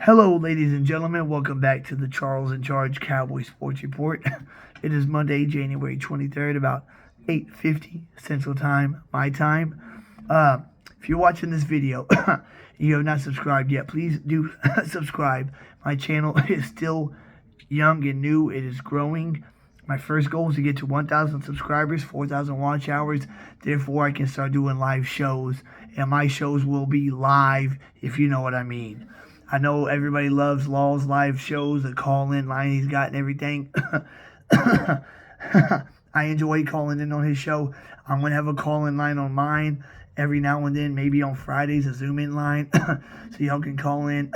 Hello, ladies and gentlemen. Welcome back to the Charles in Charge Cowboy Sports Report. It is Monday, January 23rd, about 8:50 Central Time, my time. If you're watching this video, you have not subscribed yet, please do subscribe. My channel is still young and new. It is growing. My first goal is to get to 1,000 subscribers, 4,000 watch hours. Therefore, I can start doing live shows, and my shows will be live, if you know what I mean. I know everybody loves Law's live shows, the call-in line he's got and everything. I enjoy calling in on his show. I'm going to have a call-in line on mine every now and then, maybe on Fridays, a Zoom-in line, so y'all can call in,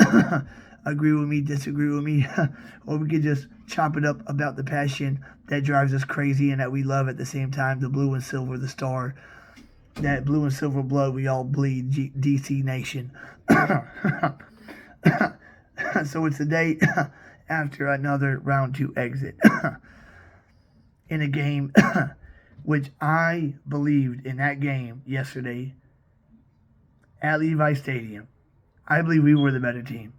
agree with me, disagree with me, or we could just chop it up about the passion that drives us crazy and that we love at the same time, the blue and silver, the star, that blue and silver blood we all bleed, DC Nation. So it's the day after another round 2 exit in a game which I believed in that game yesterday at Levi Stadium. I believe we were the better team.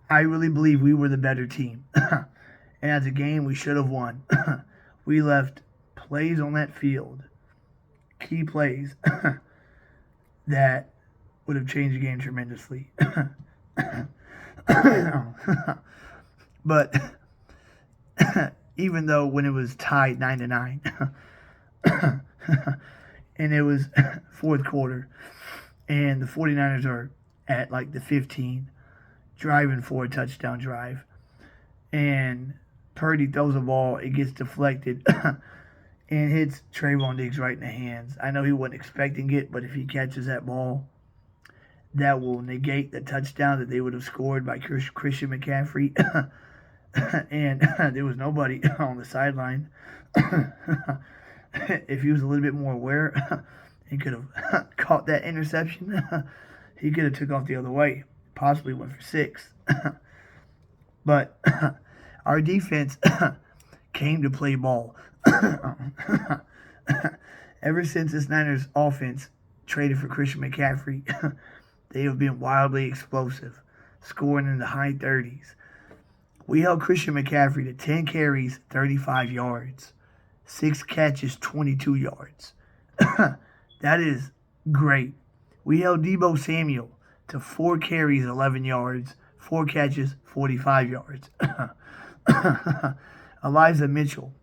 I really believe we were the better team. And as a game, we should have won. We left plays on that field, key plays, that would have changed the game tremendously. But even though when it was tied 9-9, and it was fourth quarter, and the 49ers are at like the 15, driving for a touchdown drive, and Purdy throws a ball, it gets deflected, and hits Trayvon Diggs right in the hands. I know he wasn't expecting it, but if he catches that ball, that will negate the touchdown that they would have scored by Christian McCaffrey. And there was nobody on the sideline. If he was a little bit more aware, he could have caught that interception. He could have took off the other way, possibly went for 6. But our defense came to play ball. Ever since this Niners offense traded for Christian McCaffrey, they have been wildly explosive, scoring in the high 30s. We held Christian McCaffrey to 10 carries, 35 yards, 6 catches, 22 yards. That is great. We held Deebo Samuel to 4 carries, 11 yards, 4 catches, 45 yards. Elijah Mitchell,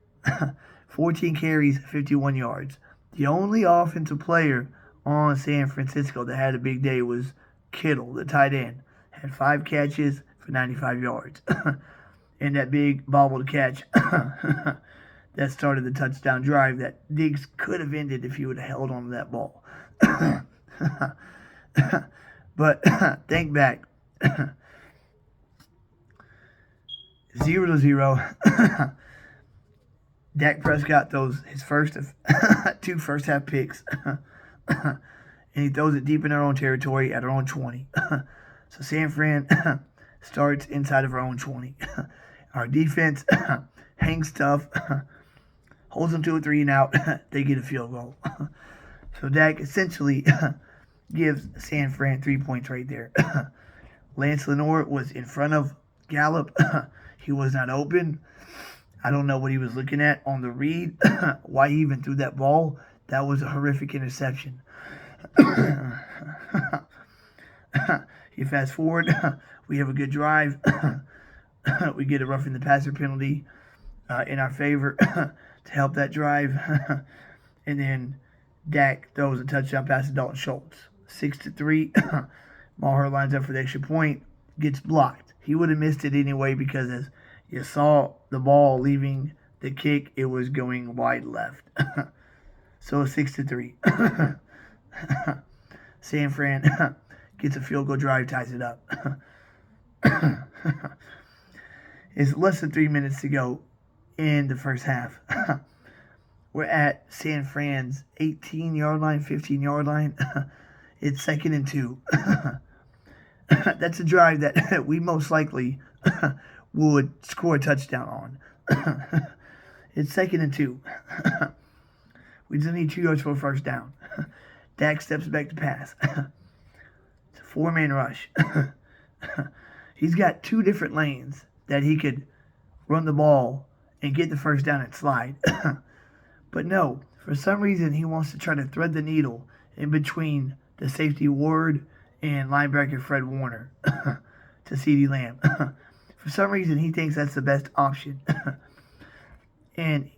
14 carries, 51 yards. The only offensive player on San Francisco that had a big day was Kittle, the tight end. Had 5 catches for 95 yards. And that big bobbled catch that started the touchdown drive that Diggs could have ended if he would have held on to that ball. But think back. 0-0. Dak Prescott throws his first of 2 first-half picks. And he throws it deep in our own territory at our own 20. So San Fran starts inside of our own 20. Our defense hangs tough, holds them to a 3-and-out. They get a field goal. So Dak essentially gives San Fran 3 points right there. Lance Lenore was in front of Gallup. He was not open. I don't know what he was looking at on the read, why he even threw that ball. That was a horrific interception. You fast forward, we have a good drive. We get a roughing the passer penalty in our favor to help that drive. And then Dak throws a touchdown pass to Dalton Schultz. 6-3. Maher lines up for the extra point, gets blocked. He would have missed it anyway because as you saw the ball leaving the kick, it was going wide left. So 6-3. San Fran gets a field goal drive, ties it up. It's less than 3 minutes to go in the first half. We're at San Fran's 18-yard line, 15-yard line. It's 2nd and 2. That's a drive that we most likely would score a touchdown on. It's 2nd and 2. We just need 2 yards for a first down. Dak steps back to pass. 4-man rush. He's got 2 different lanes that he could run the ball and get the first down and slide. But no, for some reason he wants to try to thread the needle in between the safety Ward and linebacker Fred Warner to CeeDee Lamb. For some reason he thinks that's the best option. And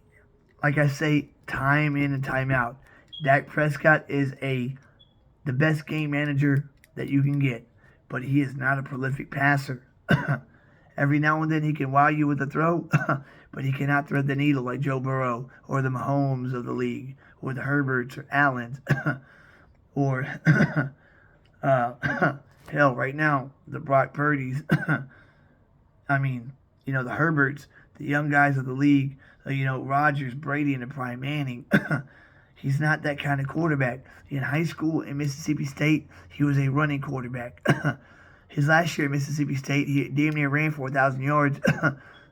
like I say, time in and time out, Dak Prescott is the best game manager that you can get, but he is not a prolific passer. Every now and then he can wow you with a throw, but he cannot thread the needle like Joe Burrow or the Mahomes of the league or the Herberts or Allens or hell, right now, the Brock Purdy's. I mean, the Herberts, the young guys of the league, Rodgers, Brady, and the prime Manning. He's not that kind of quarterback. In high school in Mississippi State, he was a running quarterback. His last year at Mississippi State, he damn near ran for 1,000 yards,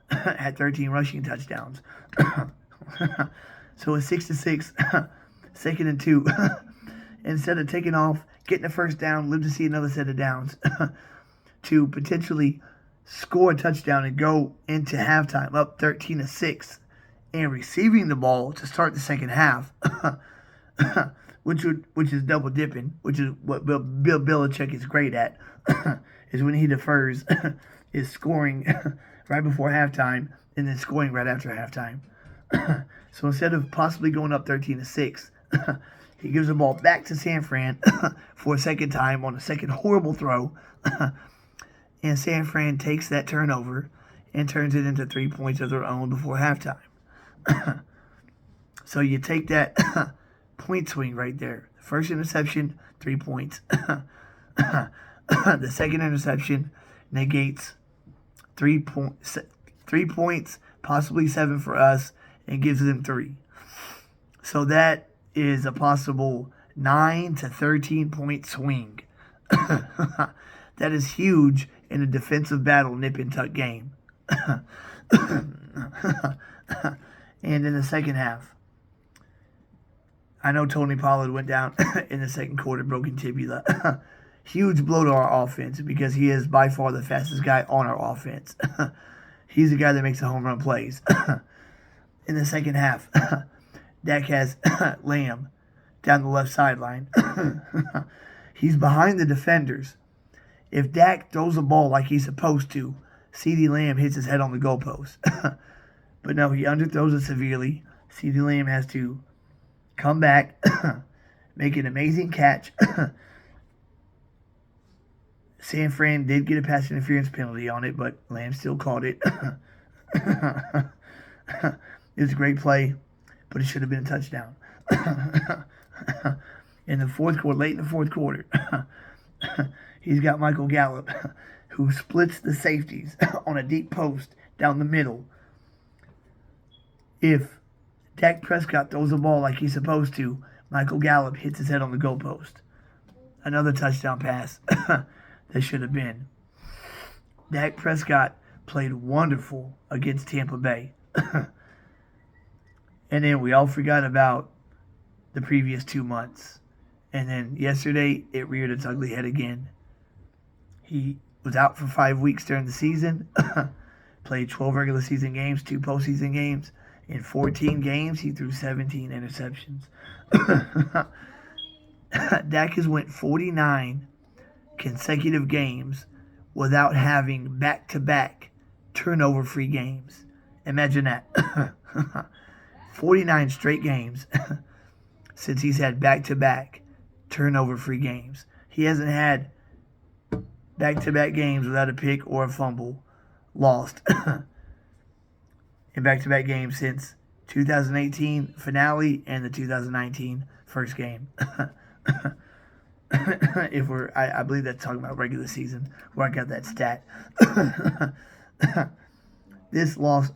had 13 rushing touchdowns. So it's 6-6, 2nd and 2. Instead of taking off, getting a first down, live to see another set of downs, to potentially score a touchdown and go into halftime up 13-6, and receiving the ball to start the second half, which is double dipping, which is what Bill Belichick is great at, is when he defers, is scoring right before halftime and then scoring right after halftime. So instead of possibly going up 13-6, he gives the ball back to San Fran for a second time on a second horrible throw, and San Fran takes that turnover and turns it into 3 points of their own before halftime. So you take that point swing right there. The first interception, 3 points. The second interception negates 3 points, possibly 7 for us, and gives them 3. So that is a possible 9 to 13 point swing. That is huge in a defensive battle nip and tuck game. And in the second half, I know Tony Pollard went down in the second quarter, broken tibia. Huge blow to our offense because he is by far the fastest guy on our offense. He's the guy that makes the home run plays. In the second half, Dak has Lamb down the left sideline. He's behind the defenders. If Dak throws a ball like he's supposed to, CeeDee Lamb hits his head on the goalpost. But no, he underthrows it severely. CeeDee Lamb has to come back, make an amazing catch. San Fran did get a pass interference penalty on it, but Lamb still caught it. It was a great play, but it should have been a touchdown. In the fourth quarter, late in the fourth quarter, he's got Michael Gallup, who splits the safeties on a deep post down the middle. If Dak Prescott throws the ball like he's supposed to, Michael Gallup hits his head on the goalpost. Another touchdown pass that should have been. Dak Prescott played wonderful against Tampa Bay. And then we all forgot about the previous 2 months. And then yesterday, it reared its ugly head again. He was out for 5 weeks during the season. Played 12 regular season games, 2 postseason games. In 14 games, he threw 17 interceptions. Dak has went 49 consecutive games without having back-to-back turnover-free games. Imagine that. 49 straight games since he's had back-to-back turnover-free games. He hasn't had back-to-back games without a pick or a fumble lost in back-to-back games since 2018 finale and the 2019 first game. I believe that's talking about regular season where I got that stat. This loss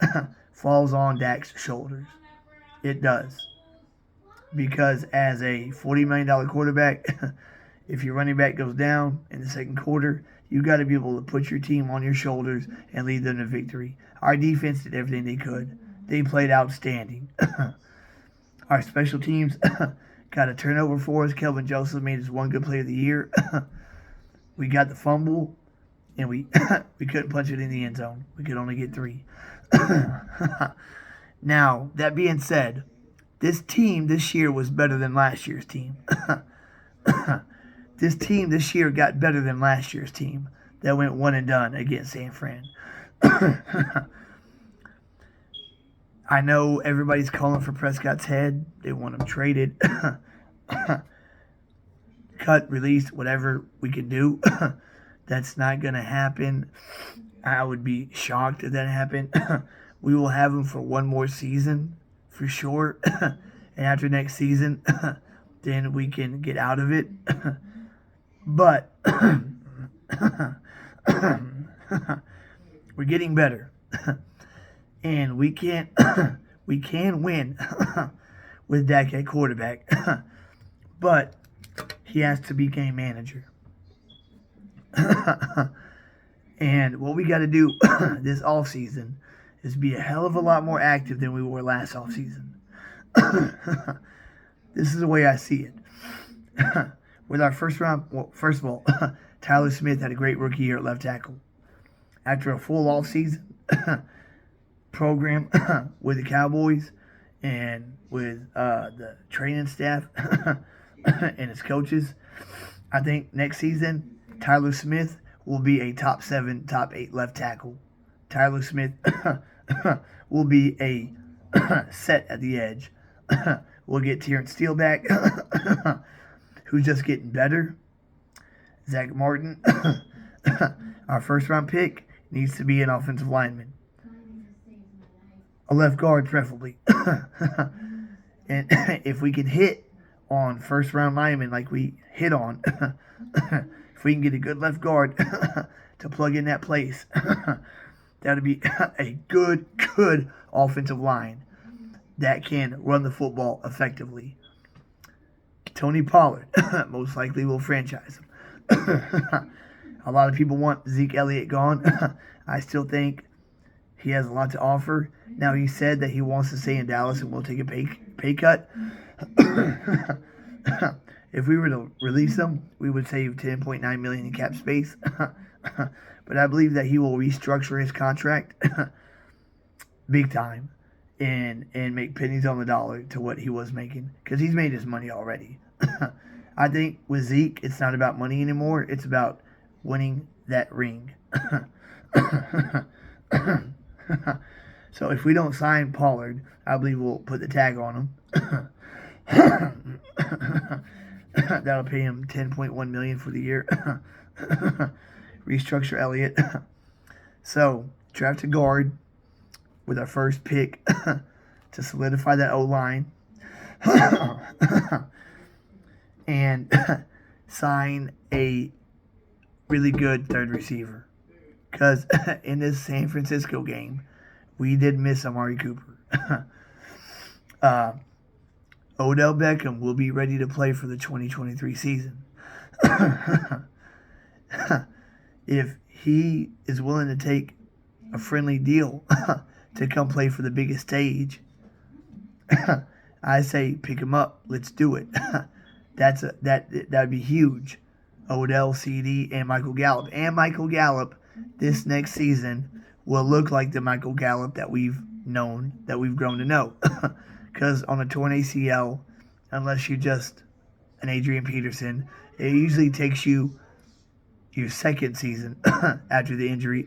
falls on Dak's shoulders. It does. Because as a $40 million quarterback, if your running back goes down in the second quarter, you got to be able to put your team on your shoulders and lead them to victory. Our defense did everything they could. They played outstanding. Our special teams got a turnover for us. Kelvin Joseph made his one good play of the year. we got the fumble, and we we couldn't punch it in the end zone. We could only get 3. Now, that being said, this team this year was better than last year's team. This team this year got better than last year's team that went one and done against San Fran. I know everybody's calling for Prescott's head. They want him traded. Cut, release, whatever we can do. That's not going to happen. I would be shocked if that happened. We will have him for one more season for sure. And after next season, then we can get out of it. But we're getting better. And we can win with Dak at quarterback. But he has to be game manager. And what we got to do this offseason is be a hell of a lot more active than we were last offseason. This is the way I see it. With our first round, well, first of all, Tyler Smith had a great rookie year at left tackle. After a full offseason program with the Cowboys and with the training staff and his coaches, I think next season Tyler Smith will be a top 7, top 8 left tackle. Tyler Smith will be a set at the edge. We'll get Terrence Steele back, who's just getting better. Zach Martin, our first round pick, needs to be an offensive lineman. A left guard, preferably. And if we can hit on first round linemen like we hit on, if we can get a good left guard to plug in that place, that would be a good offensive line that can run the football effectively. Tony Pollard most likely will franchise him. A lot of people want Zeke Elliott gone. I still think he has a lot to offer. Now, he said that he wants to stay in Dallas and will take a pay cut. If we were to release him, we would save $10.9 million in cap space. But I believe that he will restructure his contract big time and make pennies on the dollar to what he was making, because he's made his money already. I think with Zeke, it's not about money anymore. It's about winning that ring. So if we don't sign Pollard, I believe we'll put the tag on him. That'll pay him $10.1 million for the year. Restructure Elliott. So draft a guard with our first pick to solidify that O-line. And sign a really good third receiver. Because in this San Francisco game, we did miss Amari Cooper. Odell Beckham will be ready to play for the 2023 season. If he is willing to take a friendly deal to come play for the biggest stage, I say pick him up. Let's do it. That would be huge. Odell, CD, and Michael Gallup. And Michael Gallup this next season will look like the Michael Gallup that we've known, that we've grown to know. Because on a torn ACL, unless you're just an Adrian Peterson, it usually takes you your second season after the injury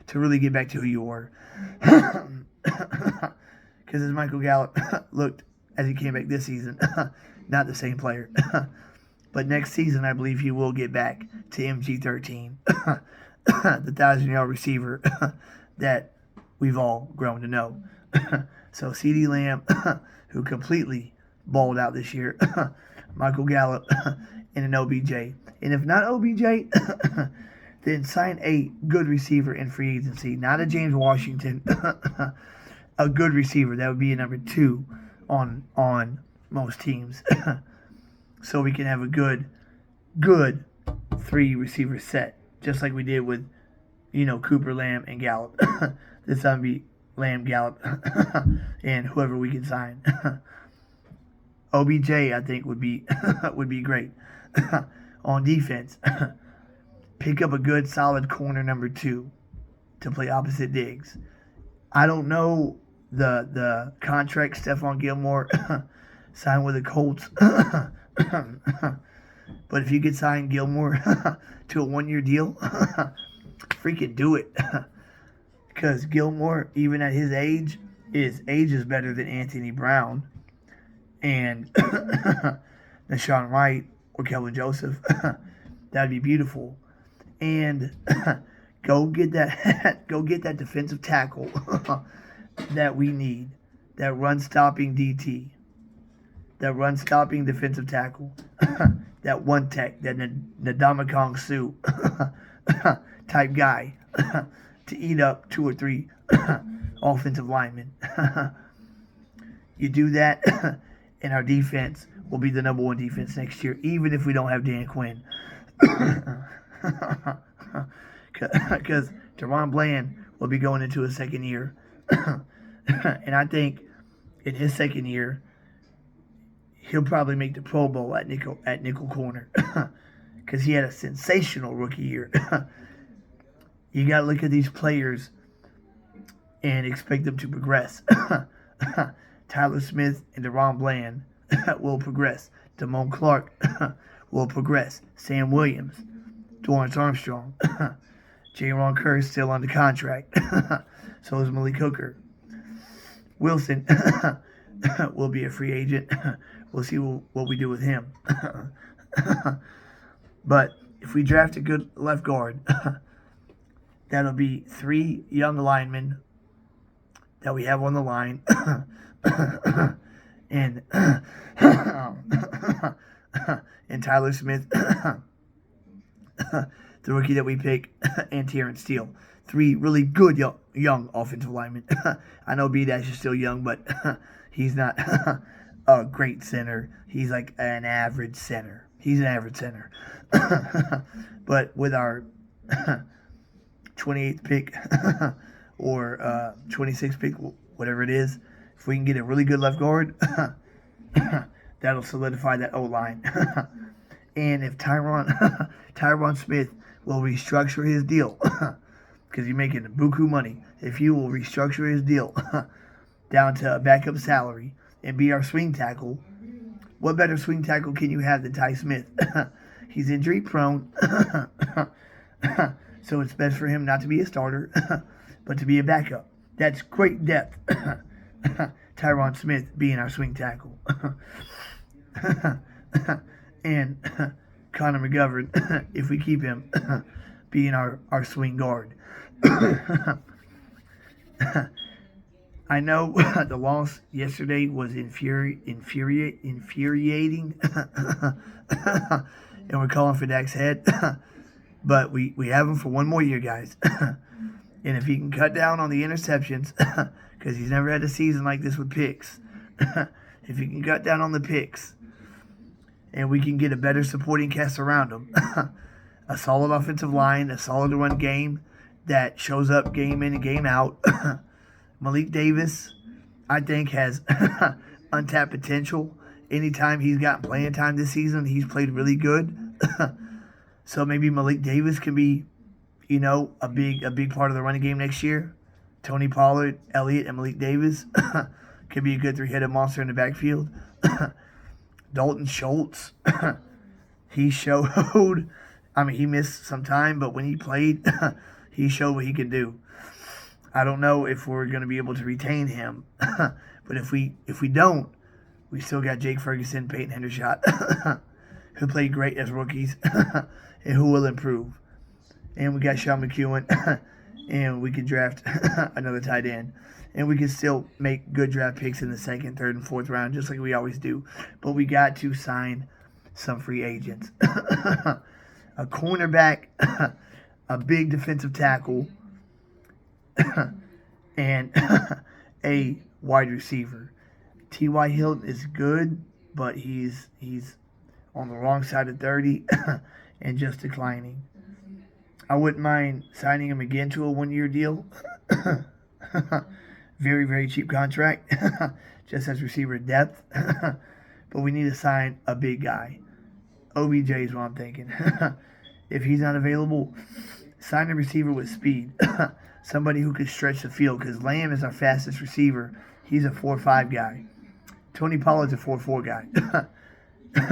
to really get back to who you were. Because as Michael Gallup looked as he came back this season, not the same player. But next season, I believe he will get back to MG13, the 1,000-yard receiver that we've all grown to know. So CeeDee Lamb, who completely balled out this year, Michael Gallup, and an OBJ. And if not OBJ, then sign a good receiver in free agency, not a James Washington, a good receiver. That would be a number 2 on most teams. So we can have a good 3 receiver set, just like we did with, Cooper, Lamb, and Gallup. This time be Lamb, Gallup, and whoever we can sign. OBJ, I think, would be great on defense. pick up a good, solid corner number 2 to play opposite Diggs. I don't know the contract Stephon Gilmore signed with the Colts. But if you could sign Gilmore to a 1-year deal, freaking do it. Because Gilmore, even at his age is better than Anthony Brown and Deshaun Wright or Kelvin Joseph. That'd be beautiful. And go get that defensive tackle that we need. That run-stopping DT. That run-stopping defensive tackle. That one tech, that Ndamukong Suh type guy to eat up 2 or 3 offensive linemen. You do that, and our defense will be the number 1 defense next year, even if we don't have Dan Quinn. Because Deron Bland will be going into his second year. And I think in his second year, he'll probably make the Pro Bowl at nickel corner. Because he had a sensational rookie year. You got to look at these players and expect them to progress. Tyler Smith and Deron Bland will progress. Damone Clark will progress. Sam Williams, Dorrance Armstrong, J-Ron Kerr is still under contract. So is Malik Hooker. Wilson will be a free agent. We'll see what we do with him. But if we draft a good left guard, that'll be 3 young linemen that we have on the line. and Tyler Smith, the rookie that we pick, and Terrence Steele. 3 really good young offensive linemen. I know B-Dash is still young, but he's not a great center. He's like an average center. He's an average center. But with our 28th pick or 26th pick, whatever it is, if we can get a really good left guard, that'll solidify that O-line. And if Tyron Smith will restructure his deal, because he's making buku money, if he will restructure his deal down to a backup salary and be our swing tackle, what better swing tackle can you have than Ty Smith? He's injury prone, so it's best for him not to be a starter, but to be a backup. That's great depth. Tyron Smith being our swing tackle. And Connor McGovern, if we keep him, being our swing guard. I know the loss yesterday was infuriating. And we're calling for Dak's head. But we have him for 1 more year, guys. And if he can cut down on the interceptions, because he's never had a season like this with picks. If he can cut down on the picks, and we can get a better supporting cast around him, a solid offensive line, a solid run game that shows up game in and game out. Malik Davis, I think, has untapped potential. Anytime he's gotten playing time this season, he's played really good. So maybe Malik Davis can be, a big part of the running game next year. Tony Pollard, Elliott, and Malik Davis could be a good 3-headed monster in the backfield. Dalton Schultz, he showed. He missed some time, but when he played, he showed what he could do. I don't know if we're going to be able to retain him, but if we don't, we still got Jake Ferguson, Peyton Hendershot, who played great as rookies, and who will improve. And we got Sean McEwen, and we could draft another tight end. And we can still make good draft picks in the 2nd, 3rd, and 4th round, just like we always do. But we got to sign some free agents. A cornerback, a big defensive tackle, and a wide receiver. T.Y. Hilton is good, but he's on the wrong side of 30 and just declining. I wouldn't mind signing him again to a 1-year deal. Very, very cheap contract, just as receiver depth. But we need to sign a big guy. OBJ is what I'm thinking. if he's not available, sign a receiver with speed. Somebody who could stretch the field, because Lamb is our fastest receiver. He's a 4.5 guy. Tony Pollard's a 4.4 guy.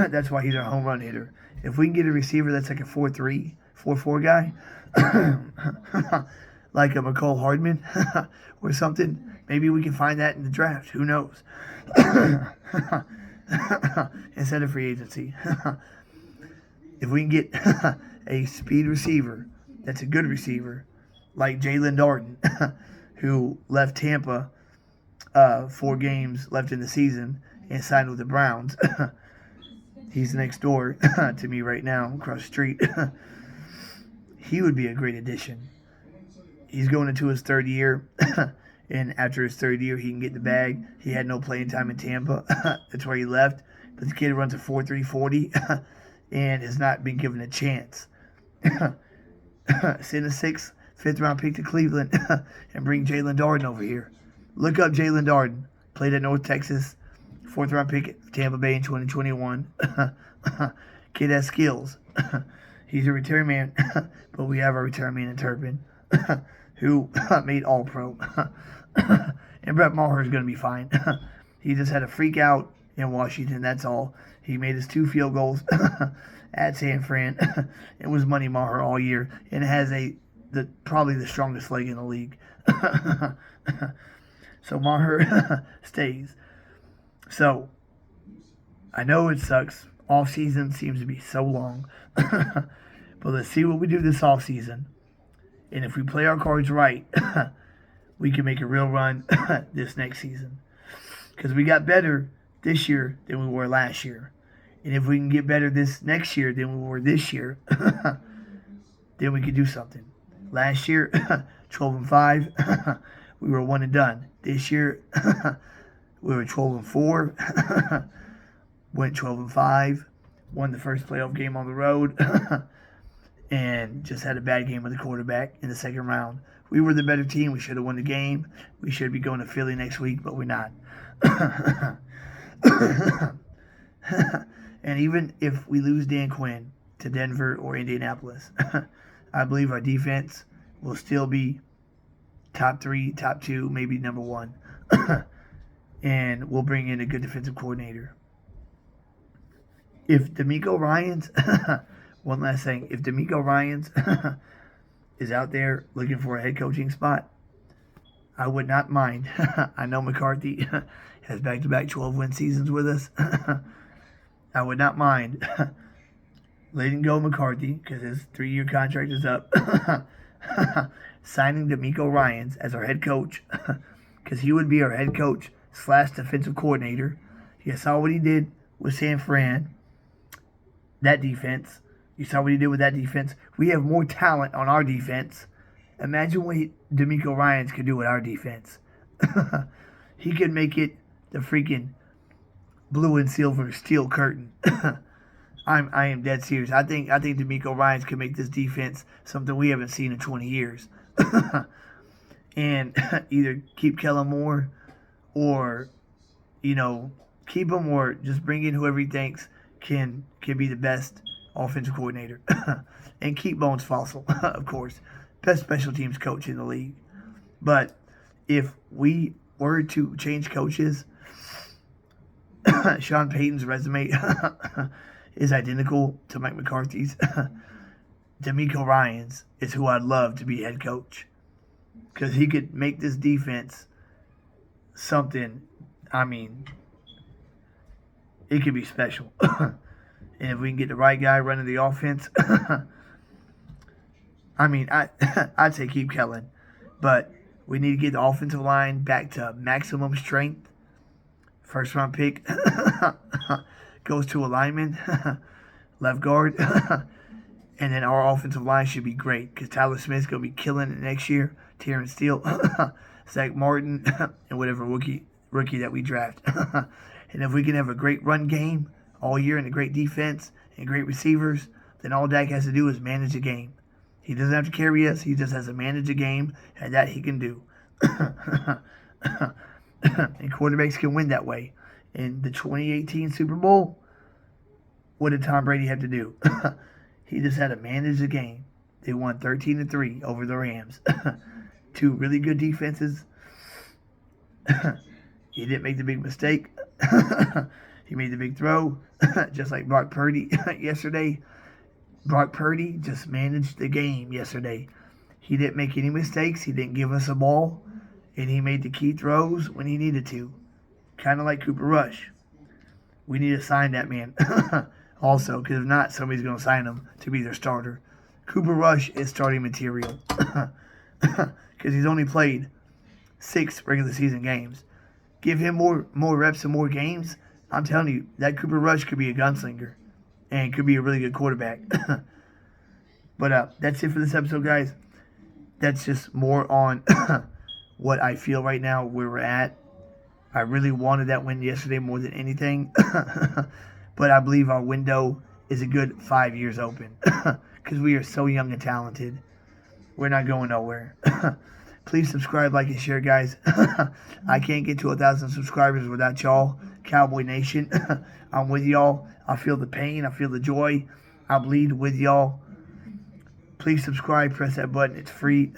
That's why he's our home run hitter. If we can get a receiver that's like a 4.3, 4.4 guy, like a McCole Hardman or something, maybe we can find that in the draft. Who knows? Instead of free agency. If we can get a speed receiver that's a good receiver, like Jalen Darden, who left Tampa 4 games left in the season and signed with the Browns. He's next door to me right now, across the street. He would be a great addition. He's going into his 3rd year, and after his 3rd year, he can get the bag. He had no playing time in Tampa. That's where he left. But the kid runs a 4.3 40 and has not been given a chance. Send a 6th, 5th round pick to Cleveland and bring Jalen Darden over here. Look up Jalen Darden. Played at North Texas. 4th round pick at Tampa Bay in 2021. Kid has skills. He's a return man, but we have a return man in Turpin who made All-Pro. And Brett Maher is going to be fine. He just had a freak out in Washington, that's all. He made his 2 field goals at San Fran. It was Money Maher all year, and has probably the strongest leg in the league. So Maher stays. So, I know it sucks. Off season seems to be so long. But let's see what we do this off season. And if we play our cards right, we can make a real run this next season. Because we got better this year than we were last year. And if we can get better this next year than we were this year, then we can do something. Last year, 12-5, we were 1 and done. This year, we were 12-4, went 12-5, won the first playoff game on the road, and just had a bad game with the quarterback in the 2nd round. We were the better team. We should have won the game. We should be going to Philly next week, but we're not. And even if we lose Dan Quinn to Denver or Indianapolis, I believe our defense will still be top 3, top 2, maybe number 1. And we'll bring in a good defensive coordinator. If D'Amico Ryans, one last thing, if D'Amico Ryans is out there looking for a head coaching spot, I would not mind. I know McCarthy has back-to-back 12-win seasons with us. I would not mind letting go McCarthy, because his 3-year contract is up, signing D'Amico Ryans as our head coach, because he would be our head coach / defensive coordinator. You saw what he did with San Fran, that defense. You saw what he did with that defense. We have more talent on our defense. Imagine what D'Amico Ryans could do with our defense. He could make it the freaking blue and silver steel curtain. I am dead serious. I think D'Amico Ryans could make this defense something we haven't seen in 20 years. And either keep Kellen Moore, or keep him, or just bring in whoever he thinks can be the best offensive coordinator. And keep Bones Fossil, of course, best special teams coach in the league. But if we were to change coaches, Sean Payton's resume is identical to Mike McCarthy's. D'Amico Ryans is who I'd love to be head coach, because he could make this defense something. I mean, it could be special. And if we can get the right guy running the offense, I mean, I'd say keep Kellen, but we need to get the offensive line back to maximum strength. 1st round pick goes to a lineman, left guard, and then our offensive line should be great, because Tyler Smith's going to be killing it next year. Terrence Steele, Zach Martin, and whatever rookie that we draft. And if we can have a great run game all year and a great defense and great receivers, then all Dak has to do is manage the game. He doesn't have to carry us. He just has to manage the game, and that he can do. And quarterbacks can win that way. In the 2018 Super Bowl, what did Tom Brady have to do? He just had to manage the game. They won 13-3 over the Rams. Two really good defenses. He didn't make the big mistake. He made the big throw, just like Brock Purdy yesterday. Brock Purdy just managed the game yesterday. He didn't make any mistakes. He didn't give us a ball. And he made the key throws when he needed to. Kind of like Cooper Rush. We need to sign that man also, because if not, somebody's going to sign him to be their starter. Cooper Rush is starting material because he's only played 6 regular season games. Give him more reps and more games. I'm telling you, that Cooper Rush could be a gunslinger and could be a really good quarterback. But that's it for this episode, guys. That's just more on what I feel right now, where we're at. I really wanted that win yesterday more than anything. But I believe our window is a good 5 years open because we are so young and talented. We're not going nowhere. Please subscribe, like, and share, guys. I can't get to 1,000 subscribers without y'all, Cowboy Nation. I'm with y'all. I feel the pain. I feel the joy. I bleed with y'all. Please subscribe. Press that button. It's free.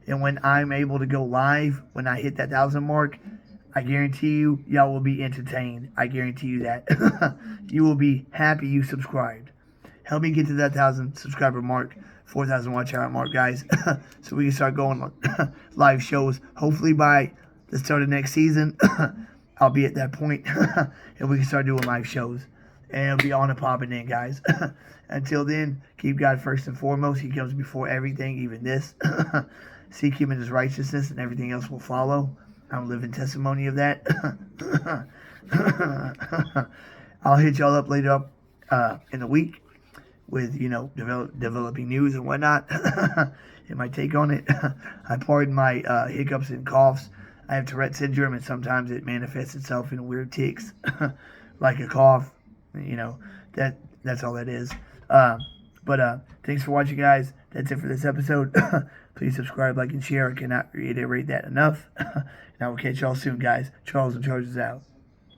And when I'm able to go live, when I hit that 1,000 mark, I guarantee you, y'all will be entertained. I guarantee you that. You will be happy you subscribed. Help me get to that 1,000 subscriber mark, 4,000 watch hour mark, guys, so we can start going live shows. Hopefully by the start of next season, I'll be at that point, and we can start doing live shows. And it'll be on and popping in, guys. Until then, keep God first and foremost. He comes before everything, even this. Seek Him in His righteousness, and everything else will follow. I'm a living testimony of that. I'll hit y'all up later in the week with, developing news and whatnot. And my take on it. I pardon my hiccups and coughs. I have Tourette syndrome, and sometimes it manifests itself in weird tics, like a cough. That's all that is. But thanks for watching, guys. That's it for this episode. Please subscribe, like, and share. I cannot reiterate that enough. And I will catch y'all soon, guys. Charles and Charges out.